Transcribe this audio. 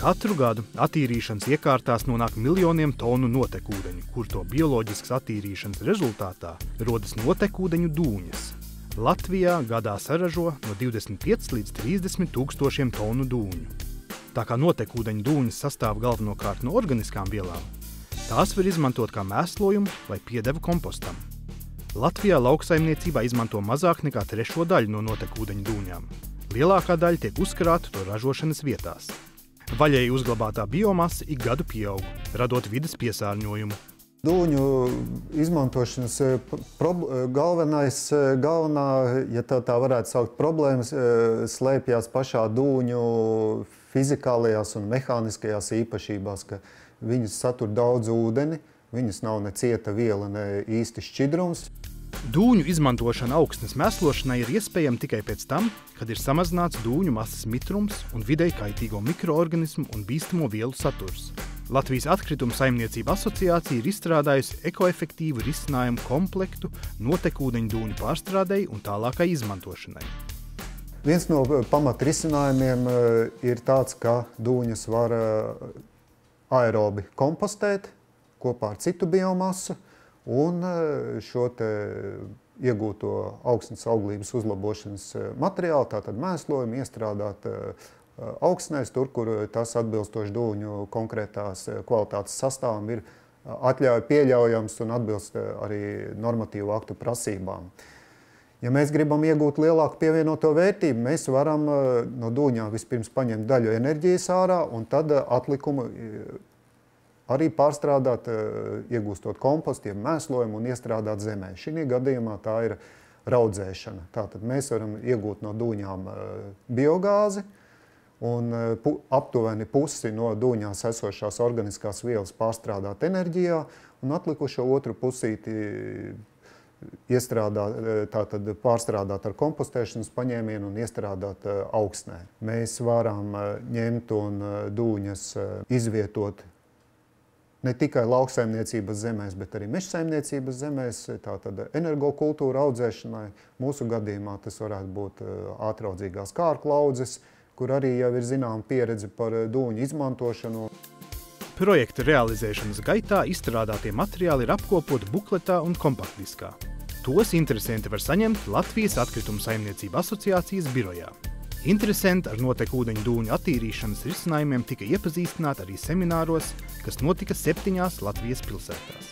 Katru gadu attīrīšanas iekārtās nonāk miljoniem tonu notekūdeņu, kur to bioloģiskas attīrīšanas rezultātā rodas notekūdeņu dūņas. Latvijā gadā saražo no 25 līdz 30 tūkstošiem tonu dūņu. Tā kā notekūdeņu dūņas sastāv galvenokārt no organiskām vielām, tās var izmantot kā mēslojumu vai piedevu kompostam. Latvijā lauksaimniecībā izmanto mazāk nekā trešo daļu no notekūdeņu dūņām. Lielākā daļa tiek uzkrāta to ražošanas vietās. Vaļēji uzglabātā biomasa ik gadu pieaug, radot vides piesārņojumu. Dūņu izmantošanas galvenā, ja tā varētu saukt, problēmas slēpjas pašā dūņu fizikālajās un mehāniskajās īpašībās, ka viņas satur daudz ūdeni, viņas nav ne cieta viela, ne īsti šķidrums. Dūņu izmantošana augsnes mēslošanai ir iespējama tikai pēc tam, kad ir samazināts dūņu masas mitrums un videi kaitīgo mikroorganismu un bīstamo vielu saturs. Latvijas atkritumu saimniecība asociācija ir izstrādājusi ekoefektīvu risinājumu komplektu notekūdeņu dūņu pārstrādei un tālākai izmantošanai. Viens no pamatrisinājumiem ir tāds, ka dūņas var aerobi kompostēt kopā ar citu biomasu, un šo te iegūto augsnes auglības uzlabošanas materiālu, tātad mēslojumu, iestrādāt augsnēs, tur, kur tas atbilstoši dūņu konkrētās kvalitātes sastāvam ir pieļaujams un atbilst arī normatīvu aktu prasībām. Ja mēs gribam iegūt lielāku pievienoto vērtību, mēs varam no dūņām vispirms paņemt daļu enerģijas ārā un tad atlikumu arī pārstrādāt, iegūstot kompostu, mēslojumu un iestrādāt zemē. Šī gadījumā tā ir raudzēšana. Tātad mēs varam iegūt no dūņām biogāzi un aptuveni pusi no dūņās esošās organiskās vielas pārstrādāt enerģijā un atlikušo otru pusīti pārstrādāt ar kompostēšanas paņēmienu un iestrādāt augsnē. Mēs varam ņemt un dūņas izvietot ne tikai lauksaimniecības zemēs, bet arī mežsaimniecības zemēs, tātad energokultūra audzēšanai. Mūsu gadījumā tas varētu būt ātraudzīgās kārklu audzes, kur arī jau ir zināma pieredze par dūņu izmantošanu. Projekta realizēšanas gaitā izstrādātie materiāli ir apkopoti bukletā un kompaktdiskā. Tos interesanti var saņemt Latvijas atkritumu saimniecību asociācijas birojā. Interesanti ar notekūdeņu dūņu attīrīšanas risinājumiem tika iepazīstināti arī semināros, kas notika 7 Latvijas pilsētās.